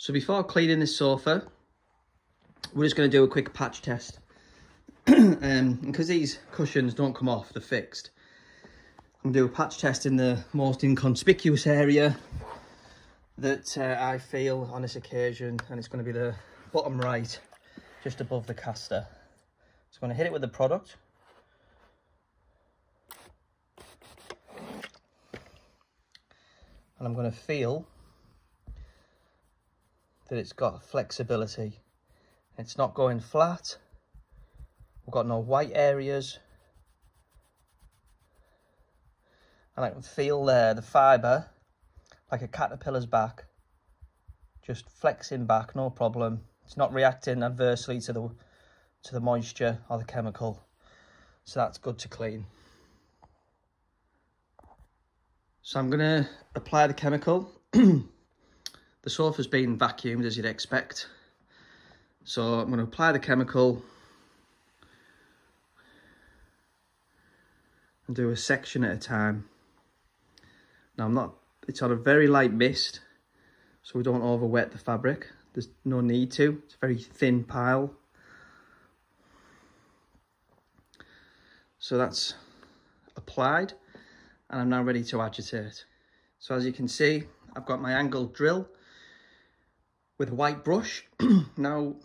So before cleaning this sofa, we're just going to do a quick patch test. Because these cushions don't come off, they're fixed. I'm going to do a patch test in the most inconspicuous area that I feel on this occasion, and it's going to be the bottom right, just above the caster. So I'm going to hit it with the product. And I'm going to feel that it's got flexibility. It's not going flat. We've got no white areas. And I can feel there the fibre, like a caterpillar's back, just flexing back, no problem. It's not reacting adversely to the moisture or the chemical. So that's good to clean. So I'm going to apply the chemical. The sofa's been vacuumed, as you'd expect. So I'm going to apply the chemical and do a section at a time. Now it's on a very light mist, so we don't over wet the fabric. There's no need to. It's a very thin pile. So that's applied, and I'm now ready to agitate. So as you can see, I've got my angled drill with a white brush. Now,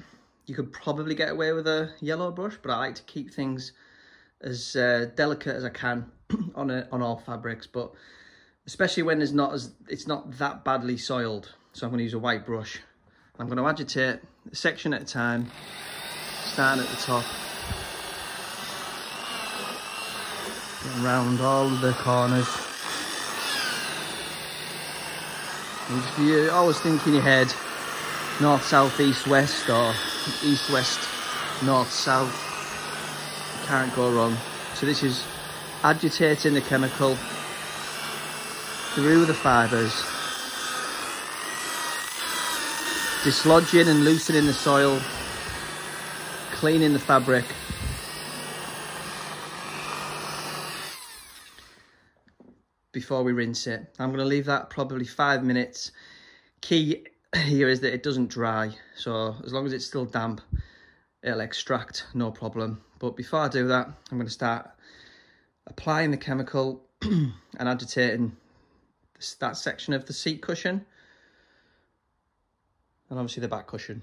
you could probably get away with a yellow brush, but I like to keep things as delicate as I can on all fabrics, but especially when it's not that badly soiled. So I'm going to use a white brush. I'm going to agitate a section at a time, starting at the top, getting around all of the corners. And if you always think in your head, north, south, east, west, or east, west, north, south, you can't go wrong. So this is agitating the chemical through the fibres, dislodging and loosening the soil, cleaning the fabric. Before we rinse it. I'm going to leave that probably 5 minutes. Key here is that it doesn't dry, so as long as it's still damp, it'll extract, no problem. But before I do that, I'm going to start applying the chemical and agitating that section of the seat cushion, and obviously the back cushion.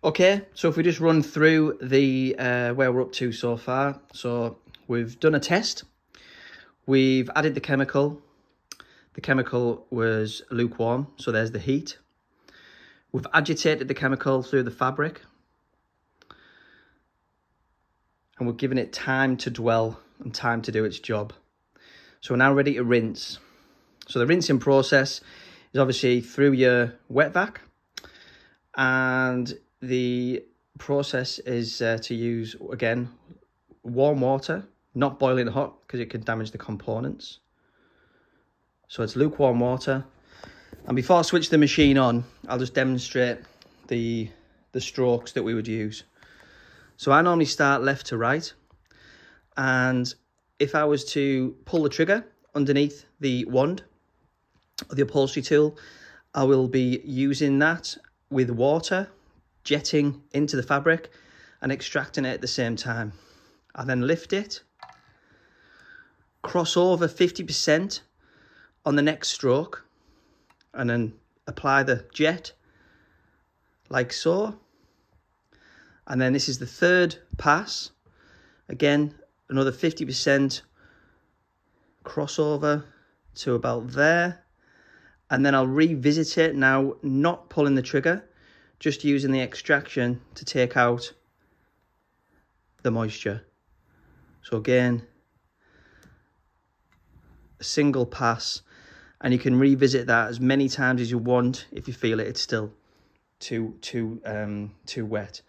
Okay, so if we just run through the where we're up to so far. So we've done a test. We've added the chemical. The chemical was lukewarm, so there's the heat. We've agitated the chemical through the fabric. And we've given it time to dwell and time to do its job. So we're now ready to rinse. So the rinsing process is obviously through your wet vac, and the process is to use, again, warm water, not boiling hot because it can damage the components. So it's lukewarm water. And before I switch the machine on, I'll just demonstrate the strokes that we would use. So I normally start left to right. And if I was to pull the trigger underneath the wand, the upholstery tool, I will be using that with water jetting into the fabric and extracting it at the same time. I then lift it, cross over 50% on the next stroke, and then apply the jet like so. And then this is the third pass. Again, another 50% crossover to about there. And then I'll revisit it now, not pulling the trigger, just using the extraction to take out the moisture. So again, a single pass, and you can revisit that as many times as you want if you feel it's still too wet.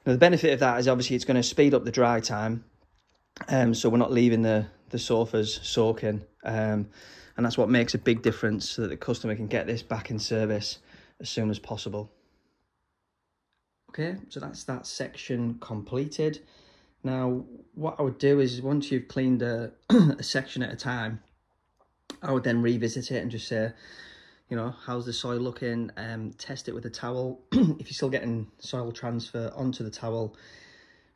Now the benefit of that is obviously it's going to speed up the dry time, so we're not leaving the the sofa's soaking, and that's what makes a big difference, so that the customer can get this back in service as soon as possible. Okay, so that's that section completed. Now, what I would do is, once you've cleaned a section at a time, I would then revisit it and just say, you know, how's the soil looking? Test it with a towel. If you're still getting soil transfer onto the towel,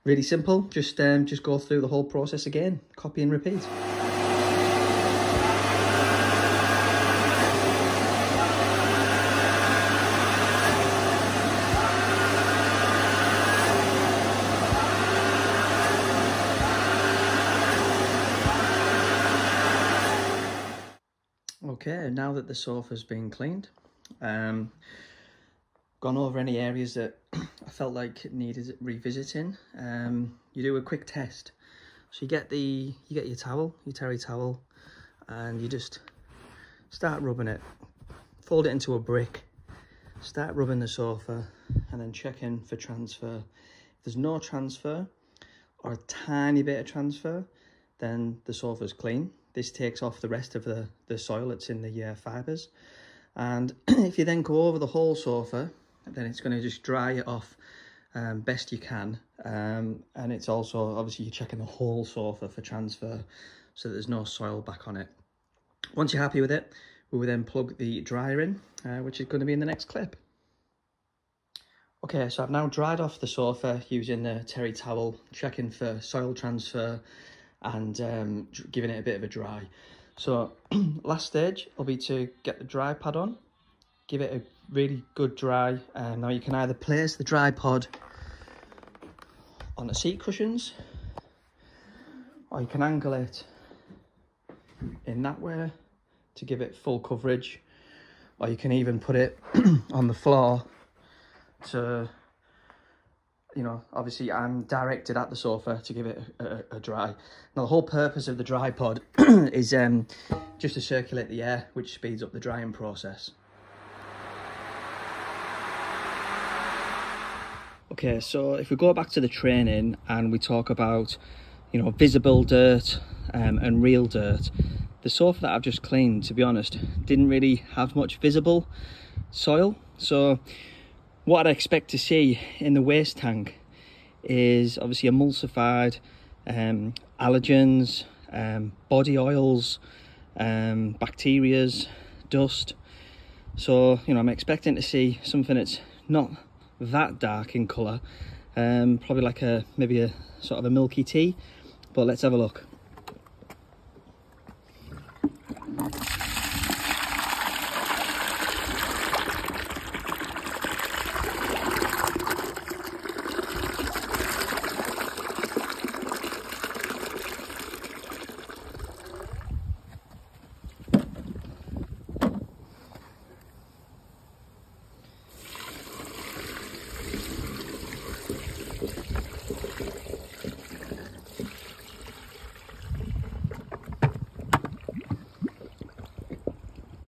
really simple. Just go through the whole process again, copy and repeat. Okay, now that the sofa's been cleaned, gone over any areas that I felt like it needed revisiting, you do a quick test. So you get your towel, your terry towel, and you just start rubbing it. Fold it into a brick, start rubbing the sofa, and then checking for transfer. If there's no transfer, or a tiny bit of transfer, then the sofa's clean. This takes off the rest of the soil that's in the fibres. And if you then go over the whole sofa, then it's going to just dry it off best you can. And it's also, obviously, you're checking the whole sofa for transfer, so there's no soil back on it. Once you're happy with it, we will then plug the dryer in, which is going to be in the next clip. Okay, so I've now dried off the sofa using the terry towel, checking for soil transfer, and giving it a bit of a dry. So last stage will be to get the dry pad on, give it a really good dry. Now you can either place the dry pod on the seat cushions, or you can angle it in that way to give it full coverage, or you can even put it on the floor to, you know, obviously I'm directed at the sofa to give it a dry. Now the whole purpose of the dry pod is just to circulate the air, which speeds up the drying process. Okay, so if we go back to the training and we talk about, you know, visible dirt and real dirt, the sofa that I've just cleaned, to be honest, didn't really have much visible soil. So what I'd expect to see in the waste tank is obviously emulsified allergens, body oils, bacterias, dust. So, you know, I'm expecting to see something that's not that dark in colour, probably like maybe a sort of a milky tea, but let's have a look.